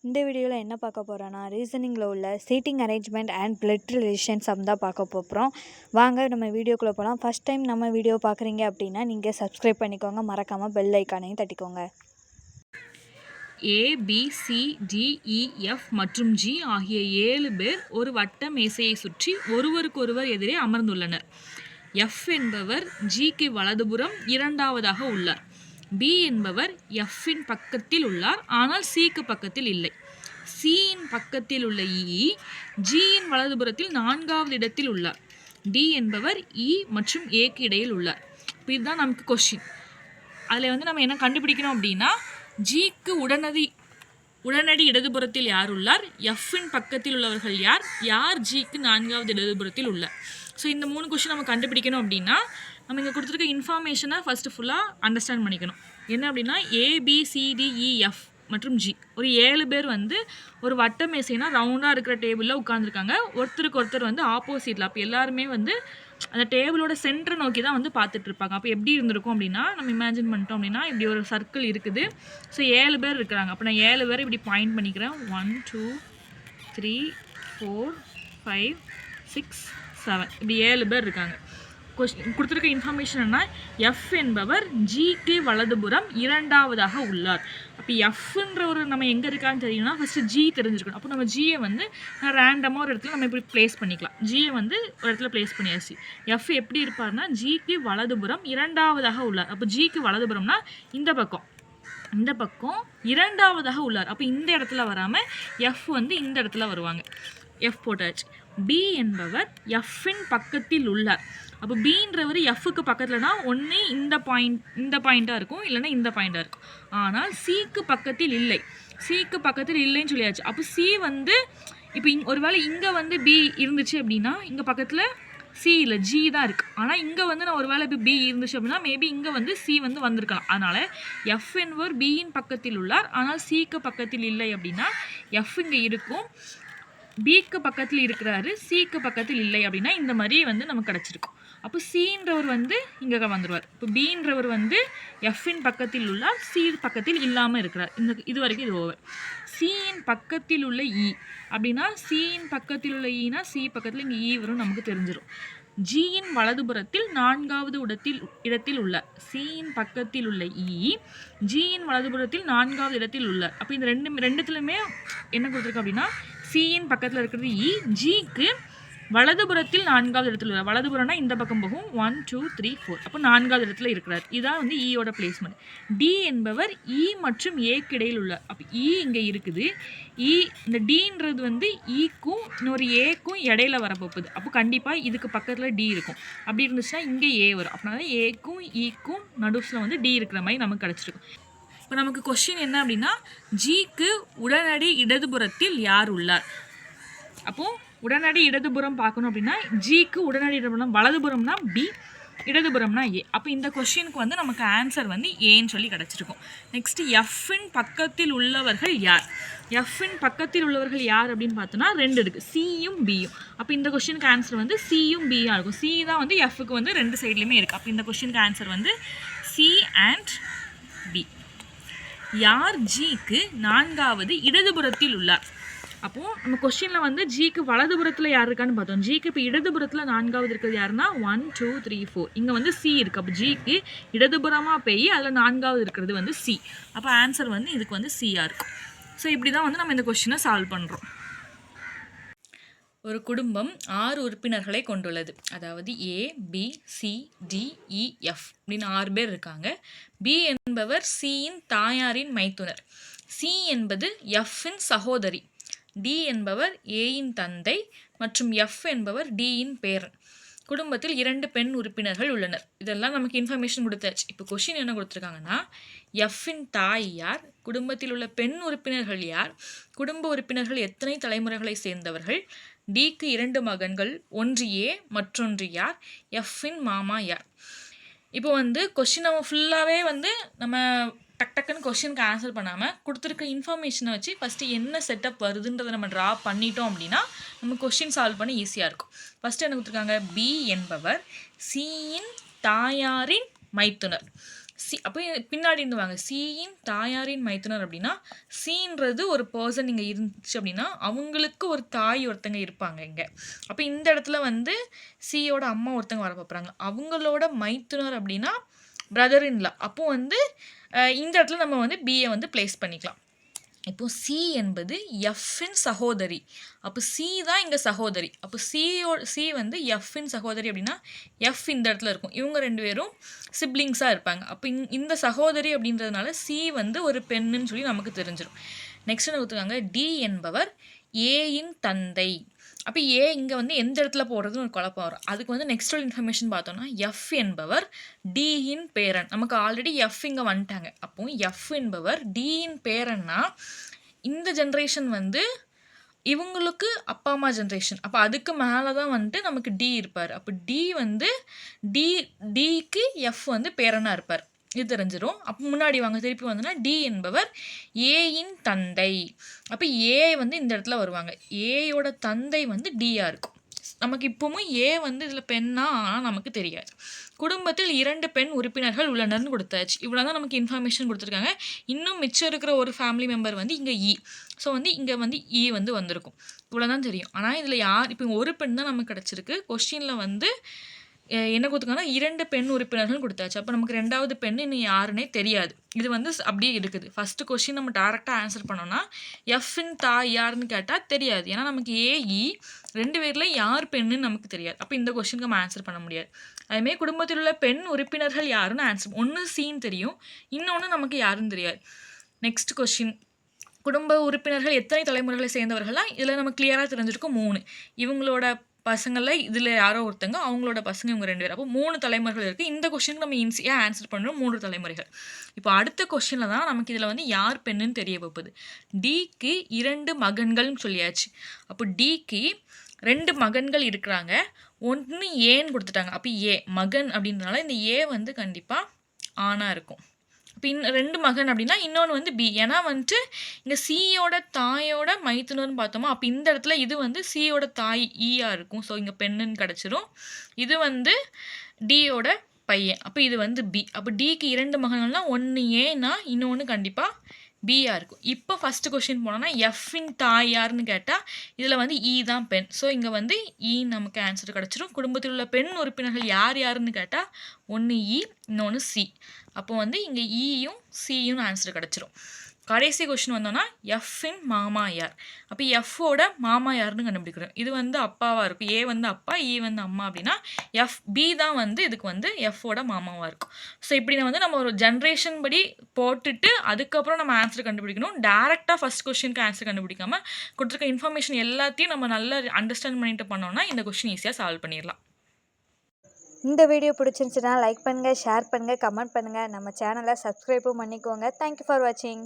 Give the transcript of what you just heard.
இந்த வீடியோவில் என்ன பார்க்க போகிறோன்னா ரீசனிங்கில் உள்ள seating arrangement and blood relations தான் பார்க்க போகிறோம். வாங்க நம்ம வீடியோக்குள்ளே போகலாம். ஃபஸ்ட் டைம் நம்ம வீடியோ பார்க்குறீங்க அப்படின்னா நீங்கள் சப்ஸ்கிரைப் பண்ணிக்கோங்க, மறக்காமல் பெல் ஐக்கானையும் தட்டிக்கோங்க. ABCDEF மற்றும் G ஆகிய 7 பேர் ஒரு வட்ட மேசையை சுற்றி ஒருவருக்கொருவர் எதிரே அமர்ந்துள்ளனர். F என்பவர் Gக்கு வலதுபுறம் இரண்டாவதாக உள்ளார். B என்பவர் Fஇன் பக்கத்தில் உள்ளார், ஆனால் Cக்கு பக்கத்தில் இல்லை. Cயின் பக்கத்தில் உள்ள E Gயின் வலதுபுறத்தில் 4வது இடத்தில் உள்ளார். D என்பவர் E மற்றும் Aக்கு இடையில் உள்ளார். இப்போ இதுதான் நமக்கு கொஸ்டின். அதில் நம்ம என்ன கண்டுபிடிக்கணும் அப்படின்னா, Gக்கு உடனடி இடதுபுறத்தில் யார் உள்ளார், Fஇன் பக்கத்தில் உள்ளவர்கள் யார், யார் Gக்கு 4வது இடதுபுறத்தில் உள்ளார். ஸோ இந்த 3 கொஸ்டின் நம்ம கண்டுபிடிக்கணும் அப்படின்னா நம்ம இங்கே கொடுத்துருக்க இன்ஃபர்மேஷனை ஃபஸ்ட்டு ஃபுல்லாக அண்டர்ஸ்டாண்ட் பண்ணிக்கணும். என்ன அப்படின்னா ABCDEF மற்றும் G ஒரு 7 பேர் ஒரு வட்ட மேசைனா ரவுண்டாக இருக்கிற டேபிளில் உட்காந்துருக்காங்க. ஒருத்தருக்கு ஒருத்தர் ஆப்போசிட்டில். அப்போ எல்லாருமே அந்த டேபிளோட சென்டரை நோக்கி தான் பார்த்துட்டு இருப்பாங்க. அப்போ எப்படி இருந்திருக்கும் அப்படின்னா, நம்ம இமேஜின் பண்ணிட்டோம் அப்படின்னா இப்படி ஒரு சர்க்கிள் இருக்குது. ஸோ 7 பேர் இருக்கிறாங்க. அப்போ நான் 7 பேர் இப்படி பாயிண்ட் பண்ணிக்கிறேன். 1 2 3 4 5 6 7 இப்படி 7 பேர் இருக்காங்க. கொடுத்துருக்க இன்ஃபர்மேஷன் என்ன, எஃப் என்பவர் ஜிக்கு வலதுபுறம் இரண்டாவதாக உள்ளார். அப்போ எஃப்ன்ற ஒரு நம்ம எங்கே இருக்கான்னு தெரியும்னா ஃபஸ்ட்டு ஜி தெரிஞ்சிருக்கணும். அப்போ நம்ம ஜியை நான் ரேண்டமாக ஒரு இடத்துல நம்ம இப்படி ப்ளேஸ் பண்ணிக்கலாம். ஜியை ஒரு இடத்துல ப்ளேஸ் பண்ணியாச்சு. எஃப் எப்படி இருப்பார்னா ஜிக்கு வலதுபுறம் இரண்டாவதாக உள்ளார். அப்போ ஜிக்கு வலதுபுறம்னா இந்த பக்கம் இரண்டாவதாக உள்ளார். அப்போ இந்த இடத்துல வராமல் எஃப் இந்த இடத்துல வருவாங்க. எஃப் போட்டாச்சு. பி என்பவர் எஃப்இன் பக்கத்தில் உள்ளார். அப்போ பின்றவர் எஃப்க்கு பக்கத்துலனா ஒன்று இந்த பாயிண்ட்டாக இருக்கும், இல்லைன்னா இந்த பாயிண்ட்டாக இருக்கும். ஆனால் சிக்கு பக்கத்தில் இல்லை. சிக்கு பக்கத்தில் இல்லைன்னு சொல்லியாச்சு. அப்போ சி இப்போ ஒருவேளை இங்கே பி இருந்துச்சு அப்படின்னா இங்கே பக்கத்தில் சி இல்லை, ஜி தான் இருக்குது. ஆனால் இங்கே நான் ஒருவேளை இப்போ பி இருந்துச்சு அப்படின்னா மேபி இங்கே சி வந்திருக்கலாம். அதனால் எஃப் என்பவர் பியின் பக்கத்தில் உள்ளார், ஆனால் சிக்கு பக்கத்தில் இல்லை அப்படின்னா எஃப் இங்கே இருக்கும், பிக்கு பக்கத்தில் இருக்கிறாரு, சிக்கு பக்கத்தில் இல்லை அப்படின்னா இந்த மாதிரி நமக்கு கிடச்சிருக்கும். அப்போ சின்றவர் இங்கே வந்துடுவார். இப்போ பின்றவர் எஃப்இன் பக்கத்தில் உள்ளார், சி பக்கத்தில் இல்லாமல் இருக்கிறார். இது வரைக்கும் இது ஓவர். சியின் பக்கத்தில் உள்ள இ அப்படின்னா சியின் பக்கத்தில் உள்ள ஈனா சி பக்கத்தில் இங்கே ஈ வரும், நமக்கு தெரிஞ்சிடும். ஜியின் வலதுபுறத்தில் 4வது இடத்தில் உள்ளார். சியின் பக்கத்தில் உள்ள இ ஜியின் வலதுபுறத்தில் 4வது இடத்தில் உள்ளார். அப்போ இந்த ரெண்டுத்துலையுமே என்ன கொடுத்துருக்கு அப்படின்னா சியின் பக்கத்தில் இருக்கிறது இ, ஜிக்கு வலதுபுறத்தில் 4வது இடத்துல உள்ளார். வலதுபுறம்னா இந்த பக்கம் போகும். 1 2 3 4. அப்போ 4வது இடத்துல இருக்கிறார். இதான் ஈயோட பிளேஸ்மெண்ட். டி என்பவர் இ மற்றும் ஏக்கு இடையில் உள்ளார். அப்போ இ இங்கே இருக்குது. இந்த டின்றது ஈக்கும் இன்னொரு ஏக்கும் இடையில வரப்போகுது. அப்போ கண்டிப்பாக இதுக்கு பக்கத்தில் டி இருக்கும். அப்படி இருந்துச்சுன்னா இங்கே ஏ வரும். அப்படின்னா ஏக்கும் ஈக்கும் நடுவில் டி இருக்கிற மாதிரி நமக்கு கிடச்சிருக்கும். இப்போ நமக்கு கொஸ்டின் என்ன அப்படின்னா, ஜிக்கு உடனடி இடதுபுறத்தில் யார் உள்ளார். அப்போது உடனடி இடதுபுறம் பார்க்கணும் அப்படின்னா ஜிக்கு உடனடி இடதுபுறம் வலதுபுறம்னா பி, இடதுபுறம்னா ஏ. அப்போ இந்த கொஸ்டினுக்கு நமக்கு ஆன்சர் ஏன்னு சொல்லி கிடச்சிருக்கும். நெக்ஸ்ட்டு எஃப்இன் பக்கத்தில் உள்ளவர்கள் யார். எஃப்இன் பக்கத்தில் உள்ளவர்கள் யார் அப்படின்னு பார்த்தோன்னா 2 இருக்குது, சியும் பியும். அப்போ இந்த கொஸ்டினுக்கு ஆன்சர் சியும் பியாக இருக்கும். சி தான் எஃப்க்கு 2 சைட்லேயுமே இருக்குது. அப்போ இந்த கொஸ்டினுக்கு ஆன்சர் சி அண்ட் பி. யார் ஜிக்கு 4வது இடதுபுறத்தில் உள்ளார். அப்போது நம்ம கொஸ்டினில் ஜிக்கு வலதுபுறத்தில் யார் இருக்கான்னு பார்த்தோம். ஜிக்கு இப்போ இடதுபுறத்தில் 4வது இருக்கிறது யாருன்னா 1 2 3 4. இங்கே சி இருக்குது. அப்போ ஜிக்கு இடதுபுறமாக போய் அதில் 4வது இருக்கிறது சி. அப்போ ஆன்சர் இதுக்கு சியாக இருக்கும். ஸோ இப்படி தான் நம்ம இந்த கொஸ்டினை சால்வ் பண்ணுறோம். ஒரு குடும்பம் 6 உறுப்பினர்களை கொண்டுள்ளது. அதாவது ABCDEF அப்படின்னு 6 பேர் இருக்காங்க. பி என்பவர் சியின் தாயாரின் மைத்துனர். சி என்பது எஃப்இன் சகோதரி. டி என்பவர் ஏயின் தந்தை மற்றும் எஃப் என்பவர் டியின் பேரன். குடும்பத்தில் 2 பெண் உறுப்பினர்கள் உள்ளனர். இதெல்லாம் நமக்கு இன்ஃபர்மேஷன் கொடுத்தாச்சு. இப்போ கொஸ்டின் என்ன கொடுத்துருக்காங்கன்னா, எஃப்இன் தாய் யார், குடும்பத்தில் உள்ள பெண் உறுப்பினர்கள் யார், குடும்ப உறுப்பினர்கள் எத்தனை தலைமுறைகளை சேர்ந்தவர்கள், டிக்கு 2 மகன்கள், ஒன்று ஏ மற்றொன்று யார், எஃப்இன் மாமா யார். இப்போ கொஸ்டின் நம்ம ஃபுல்லாகவே நம்ம டக்குன்னு கொஸ்டினுக்கு ஆன்சர் பண்ணாமல் கொடுத்துருக்க இன்ஃபர்மேஷனை வச்சு ஃபஸ்ட்டு என்ன செட்டப் வருதுன்றதை நம்ம ட்ரா பண்ணிட்டோம் அப்படின்னா நம்ம கொஸ்டின் சால்வ் பண்ண ஈஸியாக இருக்கும். ஃபஸ்ட்டு என்ன கொடுத்துருக்காங்க, பி என்பவர் சியின் தாயாரின் மைத்துனர். அப்போ பின்னாடி இருந்து வாங்க. சியின் தாயாரின் மைத்துனர் அப்படின்னா சின்றது ஒரு பர்சன் இங்கே இருந்துச்சு அப்படின்னா அவங்களுக்கு ஒரு தாய் ஒருத்தங்க இருப்பாங்க இங்கே. அப்போ இந்த இடத்துல வந்து சியோட அம்மா ஒருத்தங்க வர பார்க்குறாங்க. அவங்களோட மைத்துனர் அப்படின்னா பிரதர் இன்லா. அப்போ வந்து இந்த இடத்துல நம்ம வந்து பிஏ வந்து பிளேஸ் பண்ணிக்கலாம். இப்போ சி என்பது எஃப்பின் சகோதரி. அப்போ சி தான் இங்கே சகோதரி. அப்போ சி வந்து எஃப்பின் சகோதரி அப்படின்னா எஃப் இந்த இடத்துல இருக்கும். இவங்க 2 பேரும் சிப்ளிங்ஸாக இருப்பாங்க. அப்போ இந்த சகோதரி அப்படின்றதுனால சி வந்து ஒரு பெண்ணுன்னு சொல்லி நமக்கு தெரிஞ்சிடும். நெக்ஸ்ட் என்ன கொடுத்துருக்காங்க, டி என்பவர் ஏயின் தந்தை. அப்போ ஏ இங்கே வந்து எந்த இடத்துல போடுறதுன்னு ஒரு குழப்பம் வரும். அதுக்கு வந்து நெக்ஸ்ட் ஒரு இன்ஃபர்மேஷன் பார்த்தோம்னா எஃப் என்பவர் டியின் பேரன். நமக்கு ஆல்ரெடி எஃப் இங்கே வந்துட்டாங்க. அப்போ எஃப் என்பவர் டியின் பேரன்னா இந்த ஜென்ரேஷன் வந்து இவங்களுக்கு அப்பா அம்மா ஜென்ரேஷன். அப்போ அதுக்கு மேலே தான் வந்துட்டு நமக்கு டி இருப்பார். அப்போ டி வந்து டிக்கு எஃப் வந்து பேரனாக இருப்பார். இது தெரிஞ்சிடும். அப்போ முன்னாடி வாங்க திருப்பி வந்தோன்னா டி என்பவர் ஏயின் தந்தை. அப்போ ஏ வந்து இந்த இடத்துல வருவாங்க. ஏயோட தந்தை வந்து டியாக இருக்கும். நமக்கு இப்போவும் ஏ வந்து இதில் பெண்ணா ஆனால் நமக்கு தெரியாது. குடும்பத்தில் 2 பெண் உறுப்பினர்கள் உள்ளனர்னு கொடுத்தாச்சு. இவ்வளோ தான் நமக்கு இன்ஃபர்மேஷன் கொடுத்துருக்காங்க. இன்னும் மிச்சம் இருக்கிற ஒரு ஃபேமிலி மெம்பர் வந்து இங்கே இ. ஸோ வந்து இங்கே வந்து இ வந்து வந்திருக்கும். இவ்வளோ தான் தெரியும். ஆனால் இதில் யார் இப்போ ஒரு பெண் தான் நமக்கு கிடச்சிருக்கு. கொஸ்டினில் வந்து என்ன கொடுத்துருக்காங்கன்னா 2 பெண் உறுப்பினர்கள் கொடுத்தாச்சு. அப்போ நமக்கு 2வது பெண் இன்னும் யாருன்னே தெரியாது. இது வந்து அப்படியே இருக்குது. ஃபஸ்ட்டு கொஸ்டின் நம்ம டேரெக்டாக ஆன்சர் பண்ணோன்னா எஃப்இன் தாய் யாருன்னு கேட்டால் தெரியாது. ஏன்னா நமக்கு ஏஇ 2 பேரில் யார் பெண்ணுன்னு நமக்கு தெரியாது. அப்போ இந்த கொஸ்டினுக்கு நம்ம ஆன்சர் பண்ண முடியாது. அதுமாரி குடும்பத்தில் உள்ள பெண் உறுப்பினர்கள் யாருன்னு ஆன்சர் ஒன்று சீன் தெரியும், இன்னொன்று நமக்கு யாருன்னு தெரியாது. நெக்ஸ்ட் கொஸ்டின், குடும்ப உறுப்பினர்கள் எத்தனை தலைமுறைகளை சேர்ந்தவர்கள்லாம் இதில் நம்ம கிளியராக தெரிஞ்சிருக்கும் 3. இவங்களோட பசங்களில் இதில் யாரோ ஒருத்தங்க, அவங்களோட பசங்க இவங்க 2 பேர். அப்போ 3 தலைமுறைகள் இருக்குது. இந்த கொஸ்டினுக்கு நம்ம ஈஸியாக ஆன்சர் பண்ணுறோம் 3 தலைமுறைகள். இப்போ அடுத்த கொஸ்டினில் தான் நமக்கு இதில் வந்து யார் பெண்ணுன்னு தெரிய வைப்பது. டிக்கு 2 மகன்கள்னு சொல்லியாச்சு. அப்போ டிக்கு 2 மகன்கள் இருக்கிறாங்க. ஒன்று ஏன்னு கொடுத்துட்டாங்க. அப்போ ஏ மகன் அப்படின்றனால இந்த ஏ வந்து கண்டிப்பாக ஆணாக இருக்கும். இப்போ 2 மகன் அப்படின்னா இன்னொன்று வந்து பி. ஏன்னா வந்துட்டு இங்கே சியோட தாயோட மைத்துனர்னு பார்த்தோமா, அப்போ இந்த இடத்துல இது வந்து சியோட தாய் ஈயாக இருக்கும். ஸோ இங்கே பெண்ணுன்னு கிடச்சிரும். இது வந்து டியோட பையன். அப்போ இது வந்து பி. அப்போ டிக்கு 2 மகன்கள்னால் ஒன்று ஏன்னா இன்னொன்று கண்டிப்பாக பியாக இருக்கும். இப்போ ஃபஸ்ட்டு கொஸ்டின் போனோன்னா எஃப்இன் தாய் யாருன்னு கேட்டால் இதில் வந்து இ தான் பெண். ஸோ இங்கே வந்து இ நமக்கு ஆன்சர் கிடச்சிரும். குடும்பத்தில் உள்ள பெண் உறுப்பினர்கள் யார் யாருன்னு கேட்டால் ஒன்று இ, இன்னொன்று சி. அப்போ வந்து இங்கே இயும் சியும் ஆன்சர் கிடச்சிரும். கடைசி கொஸ்டின் வந்தோன்னா எஃப்இன் மாமா யார். அப்போ எஃப்போட மாமா யாருன்னு கண்டுபிடிக்கிறோம். இது வந்து அப்பாவாக இருக்கும். ஏ வந்து அப்பா, இ வந்து அம்மா அப்படின்னா பி தான் வந்து இதுக்கு வந்து எஃப்போட மாமாவாக இருக்கும். ஸோ இப்படி வந்து நம்ம ஒரு ஜென்ரேஷன் படி போட்டுட்டு அதுக்கப்புறம் நம்ம ஆன்சர் கண்டுபிடிக்கணும். டேரெக்டாக ஃபஸ்ட் கொஸ்டினுக்கு ஆன்சர் கண்டுபிடிக்காம கொடுத்துருக்க இன்ஃபர்மேஷன் எல்லாத்தையும் நம்ம நல்லா அண்டர்ஸ்டாண்ட் பண்ணிட்டு பண்ணோம்னா இந்த கொஸ்டின் ஈஸியாக சால்வ் பண்ணிடலாம். இந்த வீடியோ பிடிச்சிருந்துச்சுன்னா லைக் பண்ணுங்கள், ஷேர் பண்ணுங்கள், கமெண்ட் பண்ணுங்கள். நம்ம சேனலை சப்ஸ்கிரைபும் பண்ணிக்கோங்க. தேங்க்யூ ஃபார் வாட்சிங்.